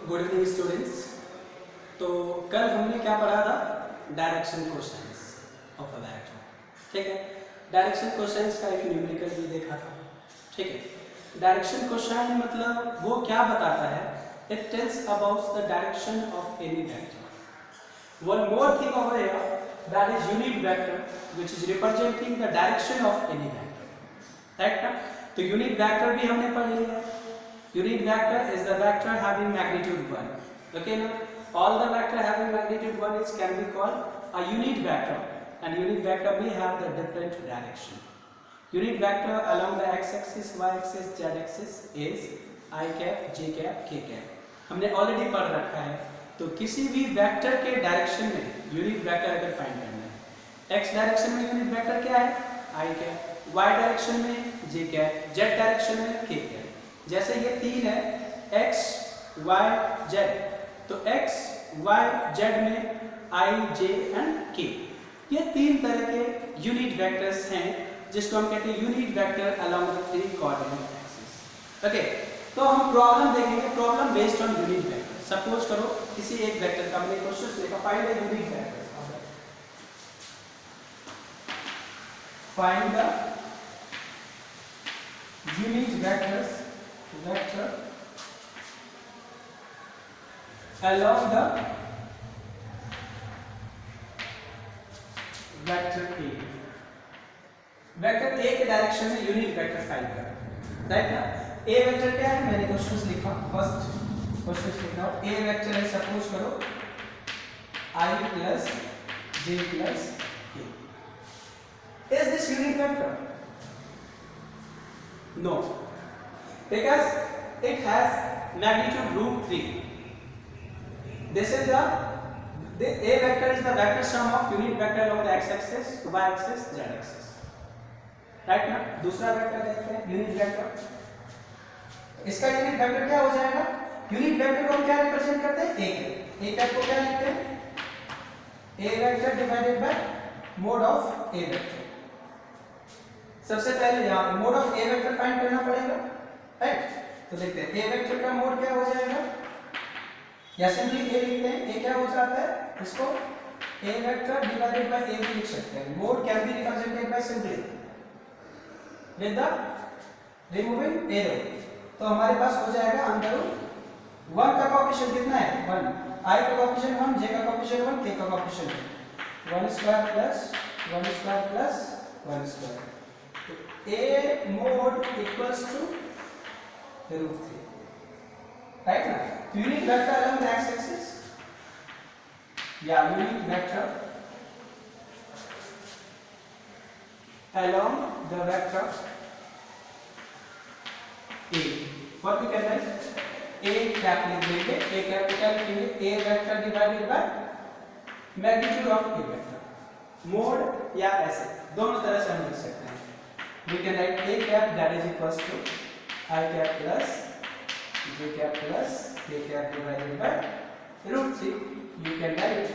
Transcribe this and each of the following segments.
Good evening students. तो कल हमने क्या पढ़ा था? Direction questions of a vector. ठीक है, डायरेक्शन क्वेश्चंस का एक न्यूमेरिकल भी देखा था। ठीक है, डायरेक्शन क्वेश्चन मतलब वो क्या बताता है? It tells about the direction of any vector. One more thing over here, that is unit vector which is representing the direction of any vector, right ना? तो unit vector भी हमने पढ़ लिया है। unit vector is the vector having magnitude 1, okay ना? all the vector having magnitude 1 is can be called a unit vector, and unit vector may have the different direction. unit vector along the x axis, y axis, z axis is I cap, j cap, k cap, हमने already पढ़ रखा है। तो किसी भी vector के direction में unit vector अगर फाइंड करना है, x डायरेक्शन में यूनिट वेक्टर क्या है? i कैप, y डायरेक्शन में j कैप, z डायरेक्शन में k कैप। जैसे ये तीन है x, y, z, तो x, y, z में i, j एंड k, ये तीन तरह के यूनिट वेक्टर्स हैं जिसको हम कहते हैं unit vector along the three coordinate axis. Okay, तो हम प्रॉब्लम देखेंगे, problem based on unit vector. Suppose करो किसी एक वेक्टर का हमने क्वेश्चन लिखा, find the unit vector, find the unit vectors vector along the vector A. Vector A के डायरेक्शन में यूनिट वेक्टर फाइंड करो, राइट ना? ए वेक्टर क्या है? मैंने क्वेश्चंस लिखा, फर्स्ट क्वेश्चन लिख रहा हूं। ए वेक्टर है, सपोज करो i plus j plus k। Is this unit vector? No, because it has magnitude √3। This is the a vector is the vector sum of unit vector along the x axis, y axis, z axis, right ना? दूसरा vector देखते हैं, unit vector. इसका unit vector क्या हो जाएगा? Unit vector को हम क्या रिप्रेजेंट करते हैं? ए कैप को क्या लिखते हैं? A vector divided by mod of a vector. सबसे पहले यहां पे mod of a vector find करना पड़ेगा, राइट? तो देखते हैं ए वेक्टर का मोड क्या हो जाएगा, या सिंपली ए लिखते हैं। ए क्या हो जाता है? इसको ए वेक्टर डिवाइडेड बाय ए भी लिख सकते हैं। Mode can be represented by simply with the removing arrow. तो हमारे पास हो जाएगा अंदर 1 का कोएफिशिएंट कितना है? 1, i का कोएफिशिएंट 1, j का कोएफिशिएंट 1, k का coefficient 1 square plus 1 square plus 1 square. तो a mod equals to √3, right ना? Unit vector along the x axis, या unit vector along the vector a, what we can write? a cap लिख देंगे, a cap क्या लिखेंगे? a vector divided by magnitude of a vector. Mod या ऐसे दोनों तरह से हम लिख सकते हैं। we can write a cap that is equals to i cap plus j cap plus k cap divided bye √3। you can write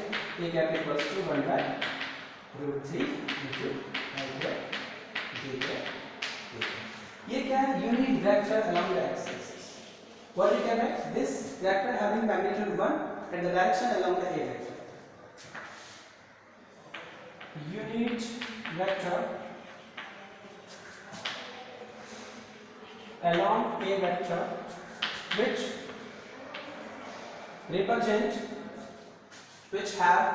a cap equals to 1 by √3 into i cap j cap. ये क्या है? Unit vector along the x axis। What we can write? This vector having magnitude 1 and the direction along the a vector. Unit vector along a vector which represent, which have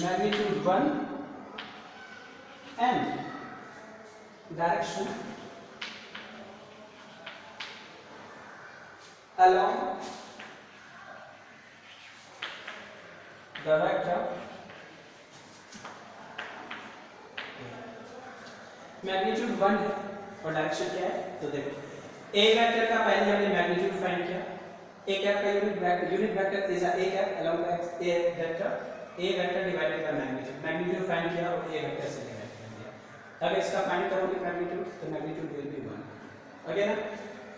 magnitude 1 and direction along the vector। Magnitude 1 है और direction क्या है? तो देखो a vector का पहले हमने magnitude find किया। a कैप का unit vector is a cap along the a vector, a vector divided by magnitude find किया और a वेक्टर से डिवाइड कर दिया। अब इसका फाइंड करोगे मैग्नीट्यूड, तो मैग्नीट्यूड विल बी 1। ओके ना?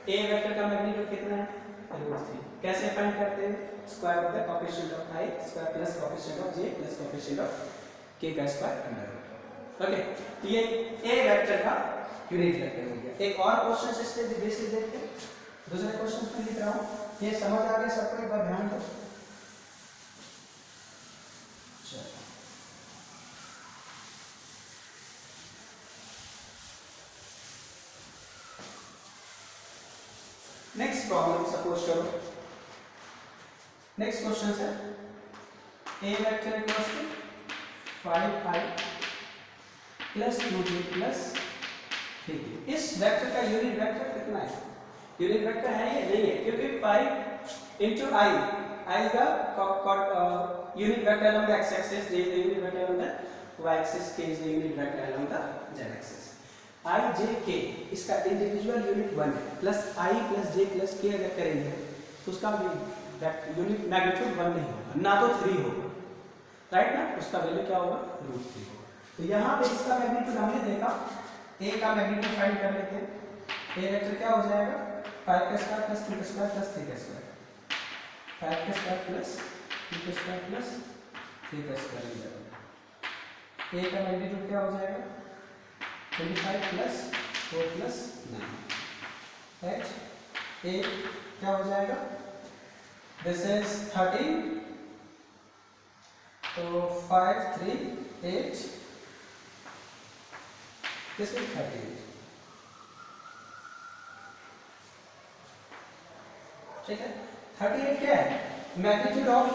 a वेक्टर का मैग्नीट्यूड कितना है? √3। कैसे फाइंड करते हैं? Square of the coefficient of i square plus coefficient of j plus coefficient of k का स्क्वायर अंडर रूट। ओके, ये ए वेक्टर का यूनिट वेक्टर हो गया। एक और क्वेश्चन इसके बेसिस देखते हैं। दूसरे क्वेश्चन में लिख रहा हूँ, ये समझ आ गया सबको, एक बार ध्यान दो। नेक्स्ट प्रॉब्लम सपोज करो, नेक्स्ट क्वेश्चन है a vector equals to 5i plus 2j plus 3j। इस वेक्टर का यूनिट वेक्टर कितना है? यूनिट वेक्टर है ये नहीं है, क्योंकि 5 into i is the unit vector along the x axis, j is the unit vector along the y axis, k is the unit vector along the z axis। i j k इसका individual unit 1 है, plus i plus j plus k अगर करेंगे तो उसका unit magnitude 1 नहीं होगा, ना तो 3 होगा, राइट ना? उसका वैल्यू क्या होगा? √3 होगा। तो यहाँ पे इसका मैग्नीट्यूड हमने देखा, a का मैग्नीट्यूड फाइंड कर लेते हैं। a वेक्टर क्या हो जाएगा? 5 का स्क्वायर प्लस 2 का स्क्वायर प्लस 3 का स्क्वायर, 5 का स्क्वायर प्लस 2 का स्क्वायर प्लस 3 का स्क्वायर हो जाएगा। a का मैग्नीट्यूड क्या हो जाएगा? 25 प्लस 4 प्लस 9। h a क्या हो जाएगा? दिस इज 13, तो 5 3 8, दिस इज 38। ठीक है, 38 क्या है? Magnitude of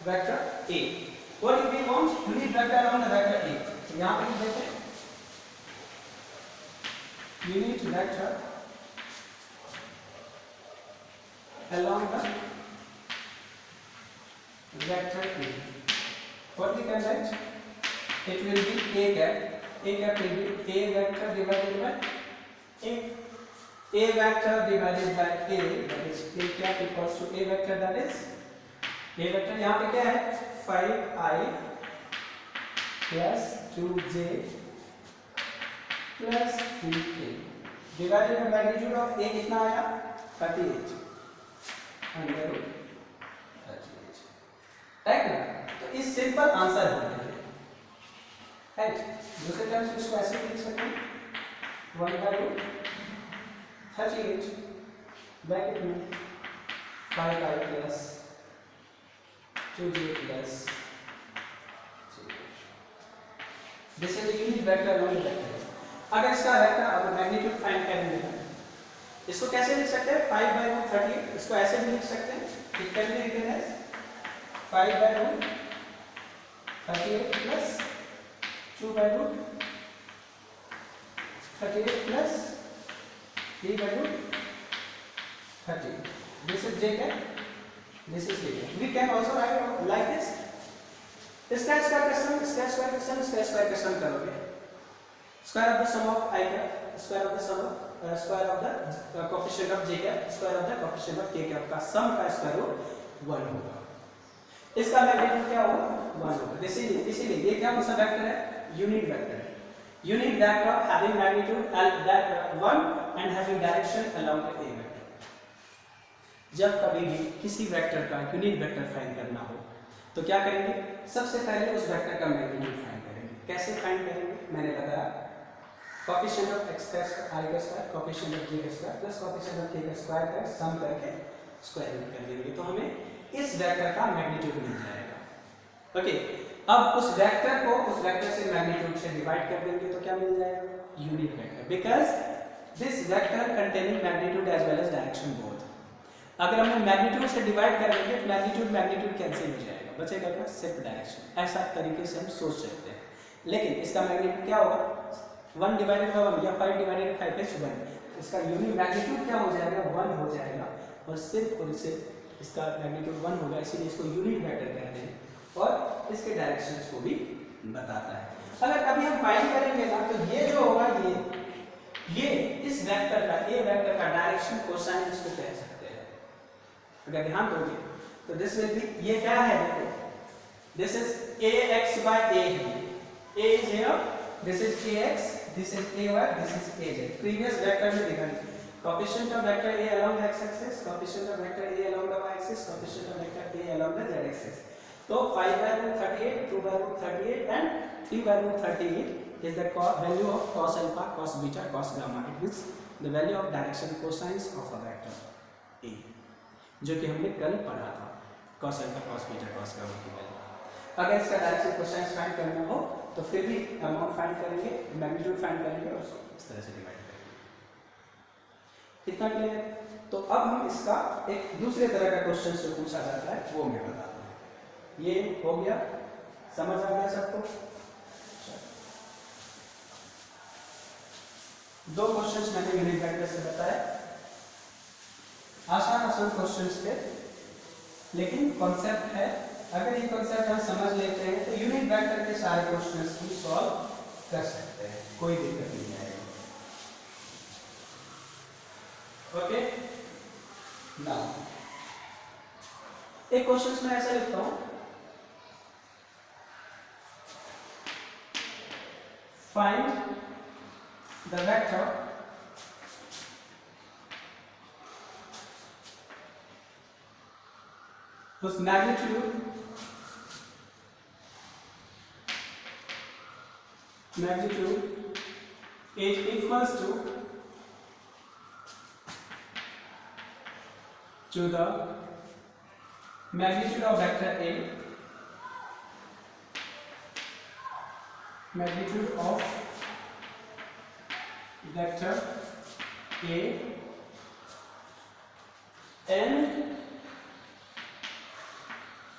vector a। What do we want? Unit vector around the vector a। तो यहां पे देखते हैं, unit vector along the vector a। What we can write? It will be a cap. A cap will be a vector divided by a vector divided by a, that is a cap equals to a vector, that is a vector यहाँ पे क्या है? 5i plus 2j plus 3k divided by magnitude of a कितना आया? 38 under root 38, right ना? तो इस simple answer हो गया, राइट? दूसरे टर्म्स में इसको ऐसे लिख सकते हैं, 1/2 38 ब्रैकेट में 5i plus 2j plus, this is unit vector along the vector. अगर इसका वेक्टर अब मैग्नीट्यूड फाइंड करेंगे, इसको कैसे लिख सकते हैं? 5/38, इसको ऐसे भी लिख सकते हैं, it can be written as 5/38 plus 2/38 plus 3/38। This is j cap, this is k cap। We can also write like this। इसका स्क्वायर का सम, इसका स्क्वायर का सम, इसका स्क्वायर का सम करोगे, square of the sum of i cap, square of the sum of square of the coefficient of j cap, square of the coefficient of k cap का सम का square root 1 होगा। इसका magnitude क्या होगा? 1 होगा। इसीलिए ये क्या कौन सा वेक्टर है? यूनिट वेक्टर है। Unit vector having magnitude 1 and having direction along the a vector. जब कभी भी किसी वेक्टर का यूनिट वेक्टर फाइंड करना हो तो क्या करेंगे? सबसे पहले उस वेक्टर का मैग्नीट्यूड फाइंड करेंगे। कैसे फाइंड करेंगे? मैंने बताया, कोएफिशिएंट ऑफ x का i का स्क्वायर, कोएफिशिएंट ऑफ j का square plus coefficient of k का स्क्वायर का सम करके स्क्वायर रूट कर देंगे, तो हमें इस वेक्टर का मैग्नीट्यूड मिल जाएगा। ओके, अब उस वेक्टर को उस वेक्टर से मैग्नीट्यूड से डिवाइड कर देंगे तो क्या मिल जाएगा? Unit vector, because this vector containing magnitude as well as direction both. अगर हमने मैग्नीट्यूड से डिवाइड कर देंगे तो मैग्नीट्यूड कैंसिल हो जाएगा, बचेगा क्या? सिर्फ डायरेक्शन। ऐसा तरीके से हम सोच सकते हैं, लेकिन इसका मैग्नीट्यूड क्या होगा? 1 डिवाइडेड बाय 1 या 5 डिवाइडेड बाय 5 इज 1। इसका यूनिट मैग्नीट्यूड क्या हो जाएगा? 1 हो जाएगा, और सिर्फ और सिर्फ इसका मैग्नीट्यूड 1 होगा, इसीलिए इसको यूनिट वेक्टर कहते हैं, और इसके डायरेक्शंस को भी बताता है। अगर कभी हम फाइंड करेंगे ना, तो ये जो होगा ये इस वेक्टर का, ए वेक्टर का डायरेक्शन कोसाइन इसको कह सकते हैं। अगर ध्यान दोगे तो दिस विल बी, ये क्या है? देखो, this is ax by a है, a is here, this is ax, this is ay, this is az। Previous vector में देखा नहीं, coefficient of vector a along the x axis, coefficient of vector a along the y axis, coefficient of vector a along the z axis। तो 5/38, 2/38 and 3/38 is the value of cos alpha, cos beta, cos gamma. It means the value of direction cosines of a vector A, जो कि हमने कल पढ़ा था, cos alpha, cos beta, cos gamma की value. अगर इसका डायरेक्शन कोसाइंस फाइंड करना हो तो फिर भी अमाउंट फाइंड करेंगे, मैग्नीट्यूड फाइंड करेंगे और इस तरह से डिवाइड करेंगे। इतना क्लियर? तो अब हम इसका एक दूसरे तरह का क्वेश्चन जो पूछा जाता है वो मैं बताता हूँ। ये हो गया, समझ आ गया सबको? दो क्वेश्चंस मैंने यूनिट वेक्टर से बताया, आसान आसान क्वेश्चंस थे, लेकिन कॉन्सेप्ट है, अगर ये कॉन्सेप्ट हम समझ लेते हैं तो यूनिट वेक्टर के सारे क्वेश्चंस भी सॉल्व कर सकते हैं, कोई दिक्कत नहीं आएगी। ओके, नाउ एक क्वेश्चंस में ऐसा लिखता हूं, find the vector whose magnitude is equals to the magnitude of vector A, magnitude of vector A and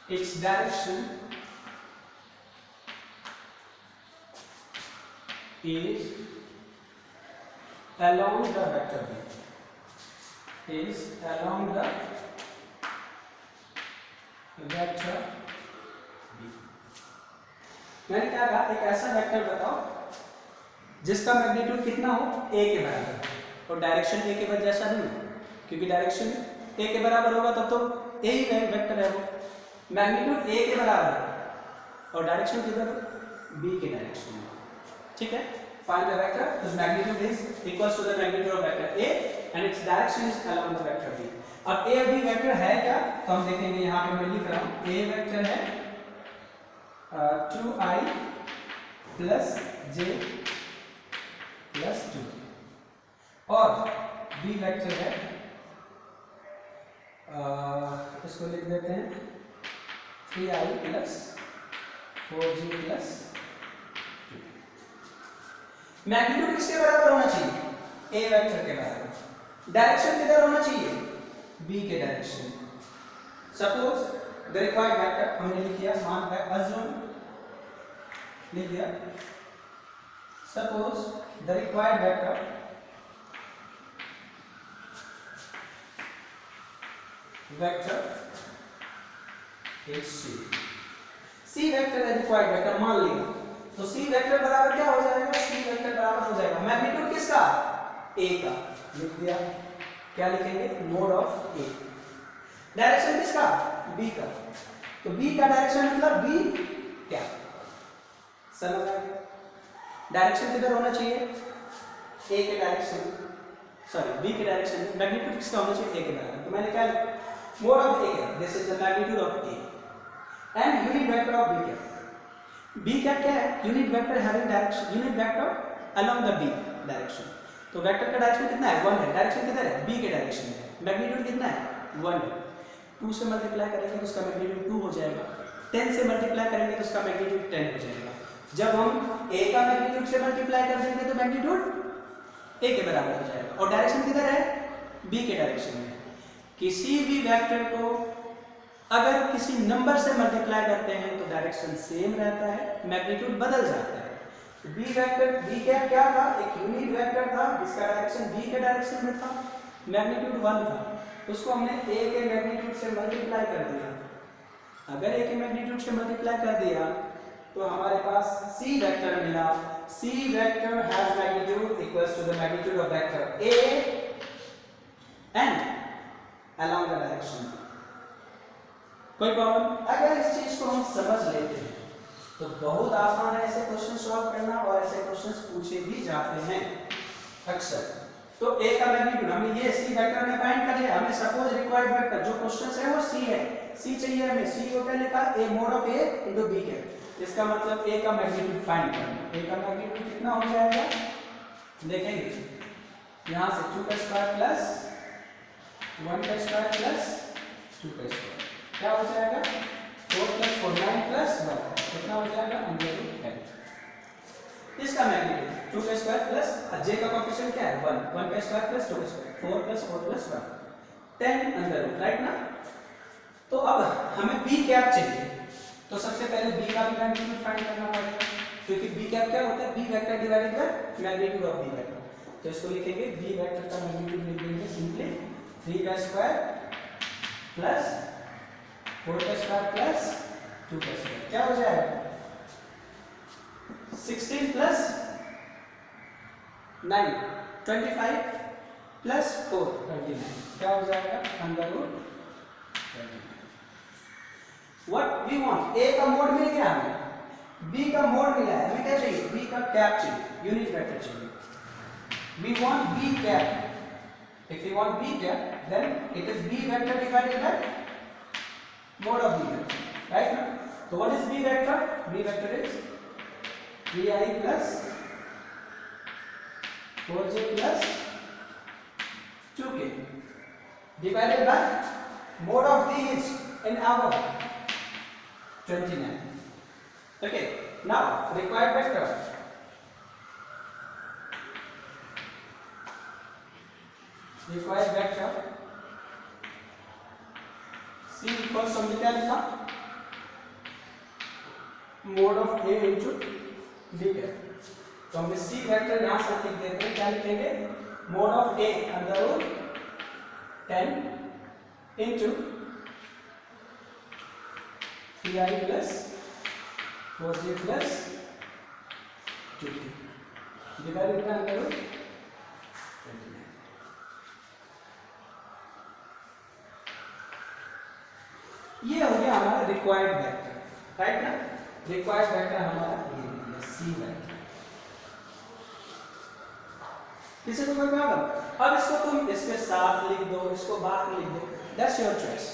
its direction is along the vector B, is along the vector B। मैंने क्या कहा, एक ऐसा vector बताओ जिसका magnitude कितना हो, a के बराबर, और डायरेक्शन a के बराबर जैसा नहीं, क्योंकि डायरेक्शन a के बराबर होगा तब तो a ही वेक्टर है वो। मैग्नीट्यूड a के बराबर और डायरेक्शन किधर, b के डायरेक्शन में। ठीक है, find the vector whose magnitude is equals to the magnitude of vector a and its direction is along the vector b। अब a और b वेक्टर है क्या, तो हम देखेंगे, यहाँ पे मैं लिख रहा हूँ, a वेक्टर है 2i plus j प्लस 2 और b वेक्टर है, इसको लिख देते हैं 3i plus 4j plus 2। Magnitude किसके बराबर होना चाहिए, a वेक्टर के बराबर। डायरेक्शन किधर होना चाहिए, b के direction. Suppose the required vector हमने लिख दिया, मान अज्यूम लिख दिया, suppose the required vector is c vector है रिक्वायर्ड वेक्टर मान लिया, तो c वेक्टर बराबर क्या हो जाएगा, c वेक्टर बराबर हो जाएगा मैग्नीट्यूड किसका, a का, लिख दिया। क्या लिखेंगे, मोड ऑफ a। डायरेक्शन किसका, b का, तो b का डायरेक्शन मतलब b क्या, समझ आ गया? डायरेक्शन किधर होना चाहिए, a के डायरेक्शन, सॉरी b के डायरेक्शन में। मैग्नीट्यूड किसका होना चाहिए, a के बराबर। तो मैंने क्या लिखा, मोड ऑफ a क्या, this is the magnitude of a and unit vector of b क्या, b क्या क्या है, unit vector having direction, unit vector along the b direction. तो वेक्टर का डायरेक्शन कितना है, 1 है, डायरेक्शन किधर है, b के डायरेक्शन में। मैग्नीट्यूड कितना है, 1 है। 2 से मल्टीप्लाई करेंगे तो उसका मैग्नीट्यूड 2 हो जाएगा, 10 से मल्टीप्लाई करेंगे तो उसका मैग्नीट्यूड 10 हो जाएगा। जब हम a का मैग्नीट्यूड से मल्टीप्लाई कर देंगे तो मैग्नीट्यूड a के बराबर हो जाएगा, और डायरेक्शन किधर है, b के डायरेक्शन में। किसी भी वेक्टर को अगर किसी नंबर से मल्टीप्लाई करते हैं तो डायरेक्शन सेम रहता है, मैग्नीट्यूड बदल जाता है। b वेक्टर, b क्या था, एक यूनिट वेक्टर था जिसका डायरेक्शन b के डायरेक्शन में था, मैग्नीट्यूड 1 था, उसको हमने a के मैग्नीट्यूड से मल्टीप्लाई कर दिया। अगर a के मैग्नीट्यूड से मल्टीप्लाई कर दिया तो हमारे पास c वेक्टर मिला। c vector has magnitude equals to the magnitude of vector a and along the direction. कोई प्रॉब्लम? अगर इस चीज को हम समझ लेते हैं तो बहुत आसान है ऐसे क्वेश्चन सॉल्व करना, और ऐसे क्वेश्चंस पूछे भी जाते हैं अक्सर। तो a का मैग्नीट्यूड हमने ये c वेक्टर में फाइंड कर लिया, हमें सपोज रिक्वायर्ड वेक्टर जो क्वेश्चन है वो c है, सी चाहिए हमें, सी को क्या लिखा, a mod of a into b cap. इसका मतलब ए का मैग्नीट्यूड फाइंड करना। ए का मैग्नीट्यूड कितना हो जाएगा, देखेंगे यहाँ से 2 का स्क्वायर प्लस 1 का स्क्वायर प्लस 2 का स्क्वायर, क्या हो जाएगा 4 प्लस 4 9 प्लस 1 कितना हो जाएगा अंडर रूट 10। इसका मैग्नीट्यूड 2 का स्क्वायर प्लस जे का कोएफिशिएंट क्या है 1, 1 का स्क्वायर प्लस 2 का square 4 plus 4 plus 1 10 under root, right ना। तो अब हमें बी कैप चाहिए, तो सबसे पहले बी का भी मैग्नीट्यूड फाइंड करना पड़ेगा, क्योंकि बी कैप क्या होता है, B vector divided by magnitude of B vector. तो इसको लिखेंगे बी वेक्टर का मैग्नीट्यूड लिख देंगे सिंपली 3 का स्क्वायर प्लस 4 का स्क्वायर प्लस 2 का स्क्वायर, क्या हो जाएगा 16 प्लस 9 25 प्लस 4 29, क्या हो जाएगा under root 29। What we want, a का मोड मिल गया हमें, बी का मोड मिला है, हमें क्या चाहिए, बी का कैप चाहिए, यूनिट वेक्टर चाहिए। We want B cap, if you want B cap then it is B vector divided by mod of B vector, right ना। तो what is B vector, B vector is 3i plus 4j plus 2k divided by mode of b is in our 29. Okay, now required vector, c equals to क्या लिखा, mode of a into b है, तो हमें c vector यहां से लिख देते हैं, क्या लिखेंगे mod of a under root 10 into 3i plus 4j plus 2k divided by under root 29। ये हो गया हमारा रिक्वायर्ड वेक्टर, राइट ना। रिक्वायर्ड वेक्टर हमारा ये सी वेक्टर। किसी को कोई प्रॉब्लम, अब इसको तुम इसके साथ लिख दो, इसको बाहर लिख दो, दैट्स योर चॉइस।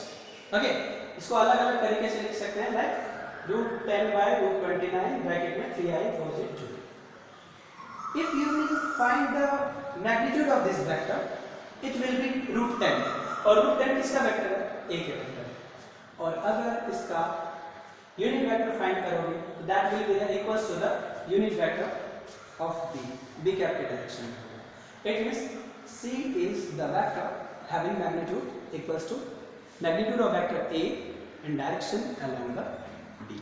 ओके, इसको अलग अलग तरीके से लिख सकते हैं, like root 10 by root 29 bracket में 3i 4j 2। If you will find the magnitude of this vector it will be root 10, और रूट 10 किसका वेक्टर है, a के वेक्टर है। और अगर इसका यूनिट वेक्टर फाइंड करोगे तो that will be equals to the unit vector of b cap के डायरेक्शन में। It means c is the vector having magnitude equals to magnitude of vector a and direction along the b।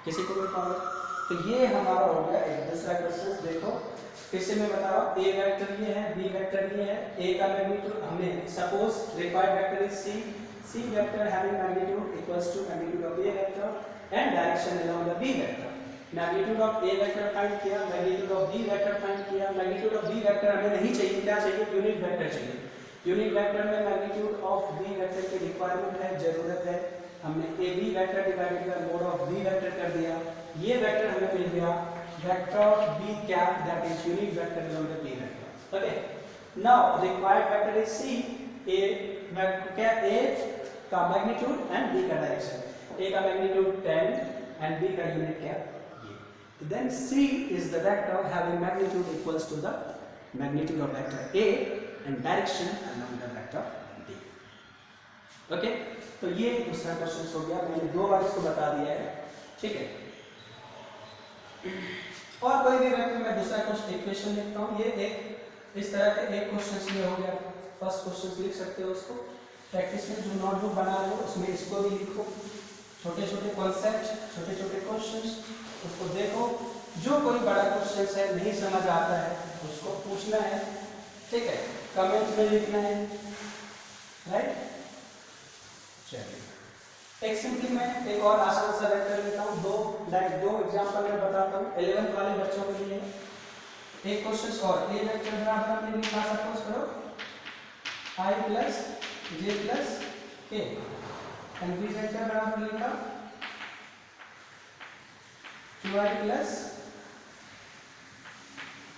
किसी को कोई problem, तो ये हमारा हो गया एक दूसरा क्वेश्चन। देखो फिर से मैं बता रहा हूँ, a वेक्टर ये है, b वेक्टर ये है, a का मैग्नीट्यूड हमने suppose required vector is c vector having magnitude equals to magnitude of a vector and direction along the b vector. Magnitude of a vector find किया, magnitude of b vector find किया। Magnitude of b vector हमें नहीं चाहिए, क्या चाहिए, unit vector चाहिए। Unit vector में magnitude of b vector की रिक्वायरमेंट है, जरूरत है। हमने a b vector divided by mod of b vector कर दिया, ये वेक्टर हमें मिल गया vector b cap that is unit vector along the b vector. Okay, now required vector is c, a क्या a का मैग्नीट्यूड एंड b का direction. a का magnitude 10 and b का unit cap. Then C is the vector having magnitude equals to the magnitude of vector A and direction along the vector D। Okay? तो ये दूसरा question हो गया, मैंने 2 बार इसको बता दिया है, ठीक है। और कोई भी वेक्टर मैं दूसरा क्वेश्चन लिखता हूँ, ये एक इस तरह के एक क्वेश्चन में हो गया। फर्स्ट क्वेश्चन लिख सकते हो उसको, प्रैक्टिस में जो नोटबुक बना रहे हो उसमें इसको भी लिखो, छोटे छोटे कॉन्सेप्ट, छोटे छोटे क्वेश्चंस उसको देखो। जो कोई बड़ा क्वेश्चन है नहीं समझ आता है उसको पूछना है, ठीक है, कमेंट में लिखना है, राइट। चलिए एक सिंपली मैं एक और आसान सा वेक्टर लेता हूँ, दो एग्जांपल मैं बताता हूँ 11th वाले बच्चों के लिए। एक क्वेश्चन और, ए वेक्टर बराबर आपने लिखा, सपोज करो i plus j plus k and B vector बराबर लिखा 2i plus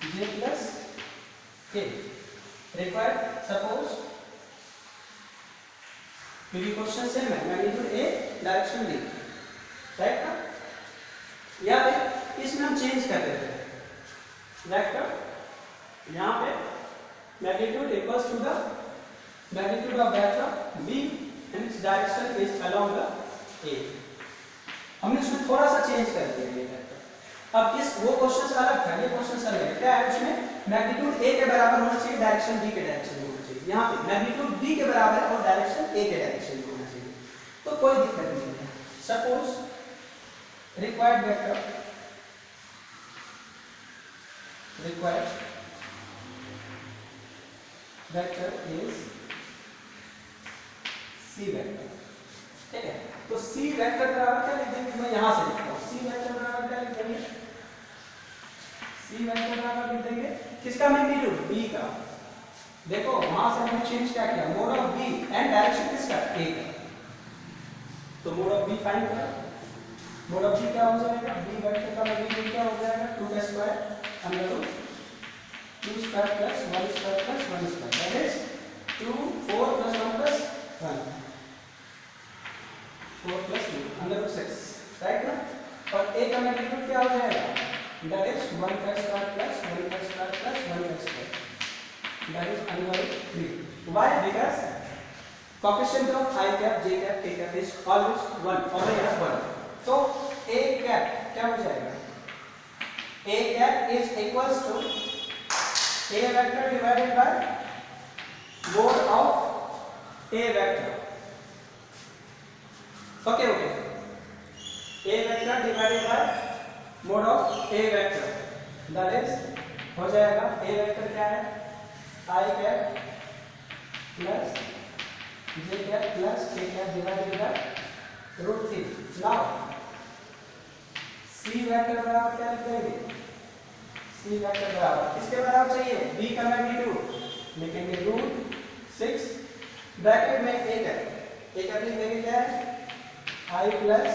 j plus k। Required suppose क्योंकि क्वेश्चन सेम है, magnitude A direction B, right ना। यहाँ पे इसमें हम चेंज कर देते हैं वेक्टर, यहाँ पे magnitude equals to the magnitude of vector B and its direction is along the A. हमने इसमें थोड़ा सा चेंज कर दिया ये वेक्टर। अब इस वो क्वेश्चन अलग था, ये क्वेश्चन अलग है। क्या है उसमें, मैग्नीट्यूड ए के बराबर होना चाहिए, डायरेक्शन बी के डायरेक्शन में होना चाहिए। यहाँ पे मैग्नीट्यूड बी के बराबर है और डायरेक्शन ए के डायरेक्शन में होना चाहिए, तो कोई दिक्कत नहीं है। Suppose required vector is C vector, ठीक है। तो सी वेक्टर बराबर क्या लिख देंगे, मैं यहां से लिखता हूं, सी वेक्टर बराबर क्या लिख देंगे, सी वेक्टर बराबर लिख देंगे किसका, मैग्नीट्यूड बी का। देखो वहां से हमने चेंज क्या किया, mod of B and direction किसका, ए का। तो मोड ऑफ बी फाइंड करो, मोड ऑफ बी क्या हो जाएगा, बी वेक्टर का मैग्नीट्यूड क्या हो जाएगा, 2 का square under root 2 square plus 1 square plus 1 square, that is 2 4 plus 1 plus 1 4 plus 2 under root 6, right ना। और ए का मैग्नीट्यूड क्या हो जाएगा, दैट इज 1 का स्क्वायर प्लस 1 का स्क्वायर प्लस 1 का square, that is under root 3। Why, because coefficient of i cap j cap k cap is always 1 और ये 1। तो a कैप क्या हो जाएगा, a cap is equals to a vector divided by mod of a vector, okay okay, a vector divided by mod of a vector, that is हो जाएगा a vector क्या है, i cap plus j cap plus k cap divided by root 3। Now C vector बराबर क्या लिख देंगे, सी vector बराबर किसके बराबर चाहिए, b का मैग्नीट्यूड लिखेंगे रूट 6 ब्रैकेट में a कैप लिख देंगे क्या है, i plus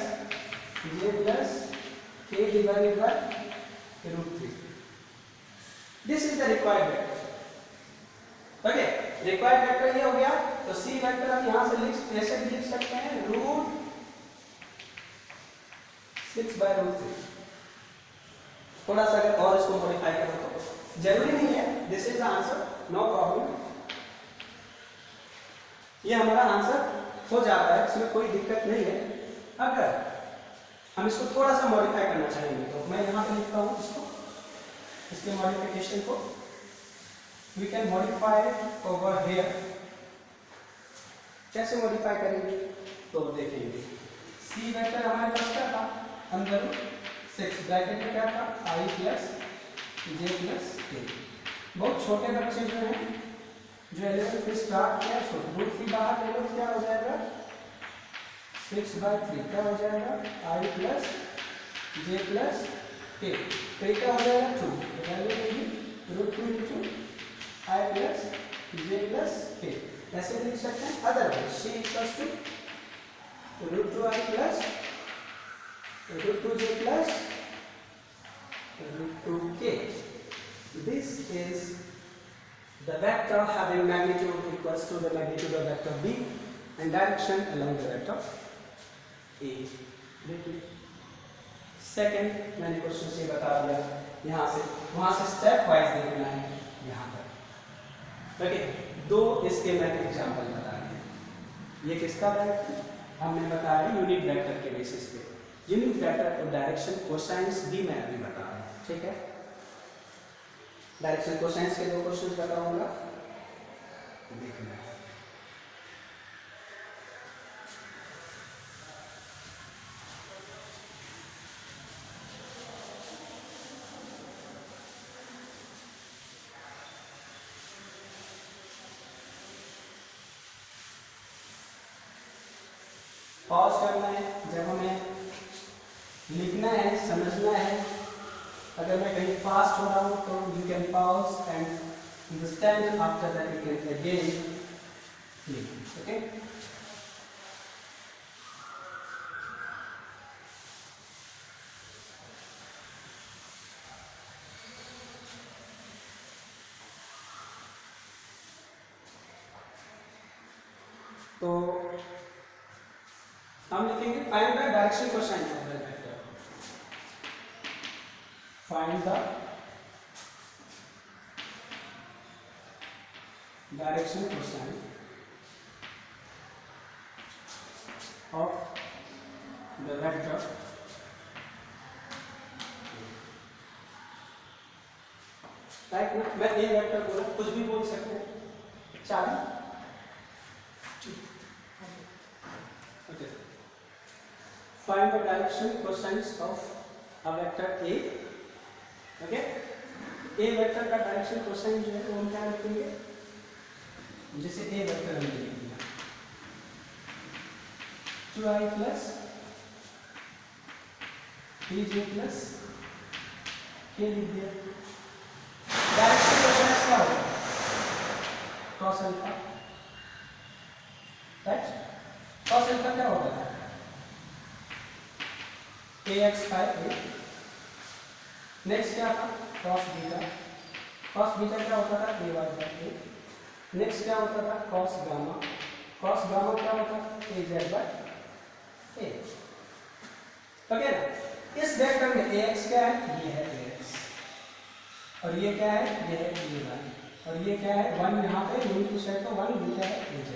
j plus k divided by root 3। This is the required vector, okay. Required vector ये हो गया। तो सी वेक्टर आप यहां से ऐसे भी लिख सकते हैं, रूट 6 बाय रूट 3। थोड़ा सा अगर और इसको मॉडिफाई करो तो जरूरी नहीं है, this is the answer, no problem, ये हमारा आंसर हो जाता है, इसमें कोई दिक्कत नहीं है। अगर हम इसको थोड़ा सा मॉडिफाई करना चाहेंगे तो मैं यहाँ पे लिखता हूँ इसको, इसके मॉडिफिकेशन को we can modify over here. कैसे मॉडिफाई करेंगे तो देखेंगे। सी वेक्टर हमारे पास क्या था, अंदर 6 ब्रैकेट में क्या था, i plus j plus k। बहुत छोटे बच्चे जो हैं, जो 11th में स्टार्ट किया, रूट 3 बाहर ले लो, क्या हो जाएगा 6 बाय 3, क्या हो जाएगा i plus j plus k, तो ये क्या हो जाएगा 2, वैल्यू होगी root 2 into i plus j plus k। ऐसे लिख सकते हैं, otherwise c equals to root 2i plus root 2j plus root 2k। This is the vector having magnitude equals to the magnitude of vector b and direction along the vector a। देखिए second मैंने question से बता दिया, यहाँ से वहाँ से step wise देखना है यहाँ पर, ओके। दो इसके मैंने एग्जाम्पल बता दिए। ये किसका वेक्टर हमने बताया, यूनिट वेक्टर के बेसिस पे। यूनिट वेक्टर को डायरेक्शन कोसाइंस भी मैं अभी बता रहा हूँ, ठीक है। डायरेक्शन कोसाइंस के दो क्वेश्चंस बताऊंगा, देखना। पॉज करना है जब हमें लिखना है, समझना है। अगर मैं कहीं फास्ट हो रहा हूँ तो you can pause and understand, after that you can again लिख, ओके। तो हम लिखेंगे find the direction cosine of the vector, find the direction cosine of the vector right ना। मैं ए वेक्टर बोला, कुछ भी बोल सकते हैं, चार। Okay, find the direction cosines of a vector A. Okay, A vector का डायरेक्शन कोसाइन जो है वो हम क्या रखेंगे, जैसे ए वेक्टर हमने लिख दिया 2i plus 3j plus k लिख दिया। डायरेक्शन कोसाइन्स क्या होगा, cos alpha, right. Cos alpha क्या होता है, ax by a। नेक्स्ट क्या था, कॉस बीटा। कॉस बीटा क्या होता था, ay by a। नेक्स्ट क्या होता था, कॉस गामा। कॉस गामा क्या होता था, az by a। ओके ना। इस वेक्टर में ax क्या है, ये है ax, और ये क्या है, ये है ay, और ये क्या है 1 यहाँ पे यूनिट की साइड तो 1, ये क्या है az।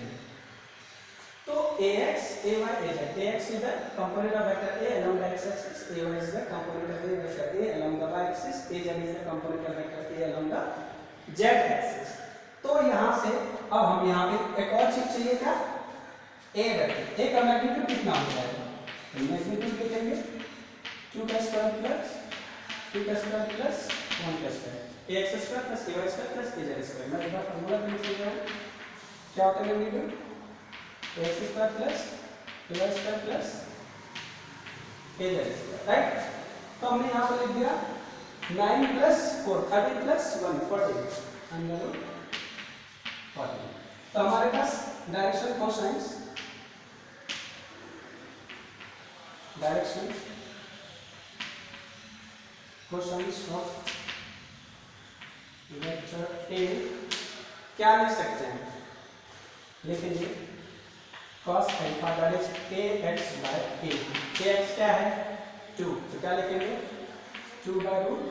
तो ax, ay, az, ax is the component of vector a along the x-axis, ay is the component of a vector a along the y-axis, az is the component of vector a along the z-axis। तो यहाँ से अब हम यहाँ पे एक और चीज चाहिए क्या, a वेक्टर, a का मैग्नीट्यूड कितना हो जाएगा, तो मैग्नीट्यूड लिखेंगे 2 का स्क्वायर प्लस 3 का स्क्वायर प्लस 1 का square, ax square plus ay square plus az square. मैं एक बार फॉर्मूला भी लिख रहा हूँ, क्या होता है magnitude, x square plus y square plus a z square, right. तो हमने यहाँ पर लिख दिया 9 प्लस 4 13 प्लस 1 14 अंडर रूट 14। तो हमारे पास direction cosines, direction cosines of vector a क्या लिख सकते हैं, लिखेंगे cos alpha that is kx by a। kx क्या है 2, तो क्या लिखेंगे 2 by root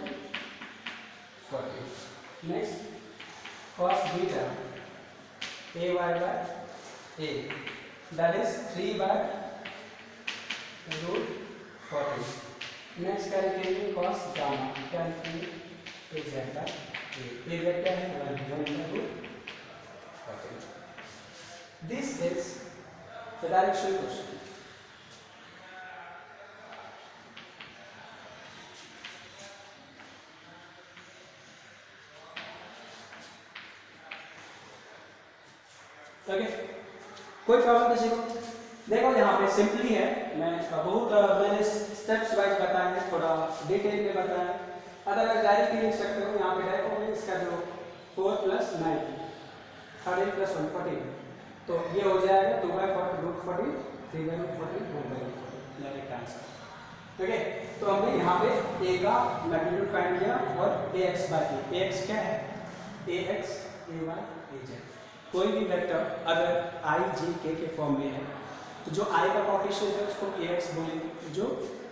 14। Next cos beta ay by a that is 3 by root 14। Next क्या लिखेंगे cos गामा, क्या लिखेंगे az by a, az क्या है 1 by root 14। This is the direction question। Okay, कोई प्रॉब्लम किसी को, देखो यहाँ पे सिंपली है, मैं बहुत मैंने स्टेप्स वाइज बताया है, थोड़ा डिटेल में बताया है। अदरवाइज डायरेक्ट लिख सकते हो, यहाँ पे डायरेक्ट होगा इसका जो 4 प्लस 9 13 प्लस 1 14, तो ये हो जाएगा 2 by root 14 3 by root 14 1 by root 14, direct answer. Okay, तो हमने यहाँ पे a का मैग्नीट्यूड फाइंड किया और ax by a, ax क्या है ax ay az। कोई भी वेक्टर अगर i j k के फॉर्म में है तो जो i का कोएफिशिएंट है उसको ax बोलेंगे, जो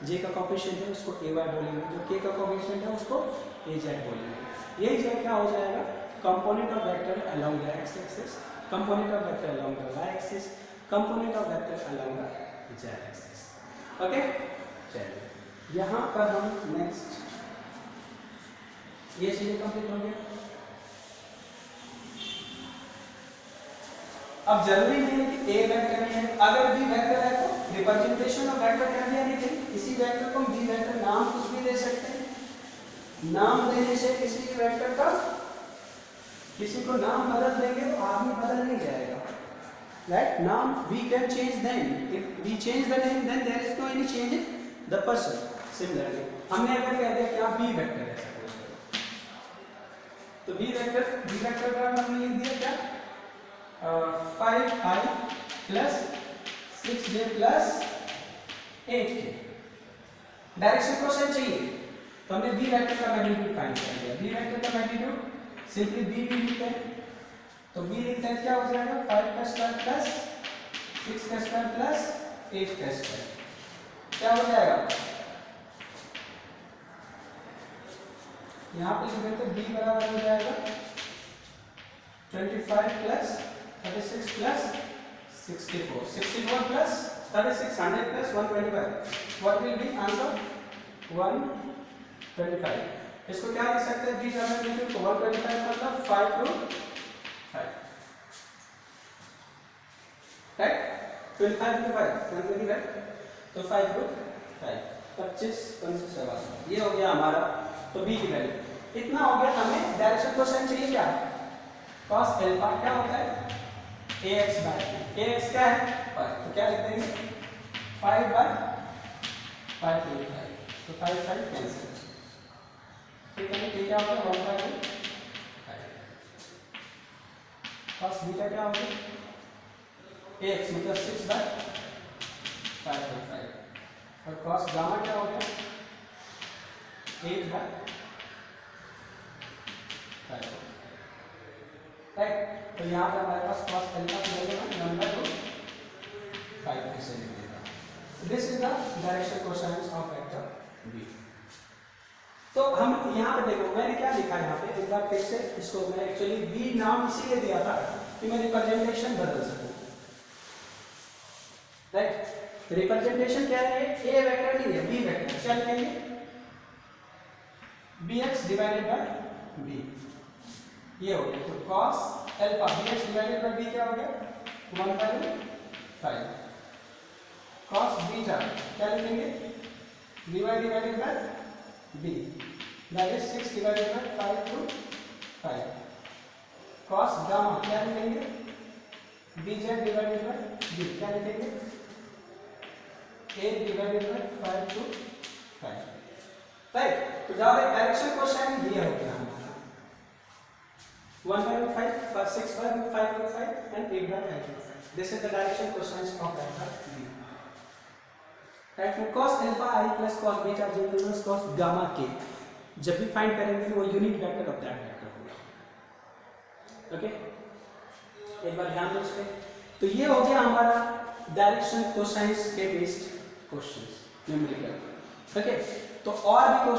j का कोएफिशिएंट है उसको ay बोलेंगे, जो k का कोएफिशिएंट है उसको az बोलेंगे। यही j क्या हो जाएगा, component of vector along the x axis, component of vector along the y-axis, component of vector along the z-axis। Okay, चलिए यहाँ पर हम नेक्स्ट ये चीजें कंप्लीट हो गया। अब जरूरी नहीं है कि a वेक्टर ही है, अगर b वेक्टर है तो रिप्रेजेंटेशन ऑफ वेक्टर क्या दिया, लेकिन इसी वेक्टर को b वेक्टर नाम कुछ भी दे सकते हैं। नाम देने से किसी भी वेक्टर का किसी को नाम बदल देंगे तो आदमी बदल नहीं जाएगा, राइट। नाम we can change them, if we change the name then there is no any change in the person। Similarly हमने अगर कह दिया कि आप b वेक्टर है सपोज करो, तो b वेक्टर का हमने लिख दिया क्या 5i plus 6j plus 8k। Direction question चाहिए तो हमने b वेक्टर का मैग्नीट्यूड फाइंड कर लिया। b वेक्टर का मैग्नीट्यूड सिंपली b भी लिखते हैं, तो b लिखते हैं क्या हो जाएगा 5 का स्क्वायर प्लस 6 का स्क्वायर प्लस 8 का स्क्वायर क्या हो जाएगा, यहाँ पे लिखें तो b बराबर हो जाएगा 25 plus 36 plus 64, 64 plus 36, 100 plus 125, what will be answer 125। इसको क्या लिख सकते हैं, b बराबर लिखें तो 125 मतलब 5 रूट 5, राइट, 25 into 5 125, तो 5 रूट 5, 25 25 ये हो गया हमारा। तो b की वैल्यू इतना हो गया। हमें डायरेक्शन क्वेश्चन चाहिए क्या, cos अल्फा क्या होता है ax बाय ax क्या है 5, तो क्या लिख देंगे 5 बाय 5 रूट 5, तो 5 5 कैंसिल, ठीक है। तो क्या होगा 1 बाय 5, cos बीटा क्या होगा ax मतलब 6 बाय 5 रूट 5, और cos गामा क्या हो गया 8 बाय 5, राइट। तो यहाँ पे हमारे पास cos अल्फा की वैल्यू है 1/5 ऐसे लिख देगा। This is the direction questions of vector b। तो हम यहाँ पे देखो मैंने क्या लिखा है यहाँ पे, एक बार फिर से इसको मैं एक्चुअली b नाम इसीलिए दिया था कि मैं रिप्रेजेंटेशन बदल सकूं, राइट। रिप्रेजेंटेशन क्या है, a वेक्टर नहीं है b वेक्टर, क्या लिखेंगे bx डिवाइडेड बाय b, ये हो गया। तो cos alpha bx divided by b क्या हो गया 1/5, cos बीटा क्या लिखेंगे dy divided by b, that is 6 divided by 5 root 5, cos gamma क्या लिखेंगे bz डिवाइडेड बाय b, क्या लिखेंगे 8 डिवाइडेड बाय 5 रूट 5, राइट। तो जब एक डायरेक्शन क्वेश्चन दिया हो गया हमारा 1/5, 6/5 and 8/5, this is the direction questions of vector b, right। तो cos alpha I plus cos beta j plus cos gamma k जब भी फाइंड करेंगे वो unit vector of that vector होगा, ओके। एक बार ध्यान दो इस पे। तो ये हो गया हमारा डायरेक्शन क्वेश्चंस के बेस्ड क्वेश्चंस न्यूमेरिकल, ओके। तो और भी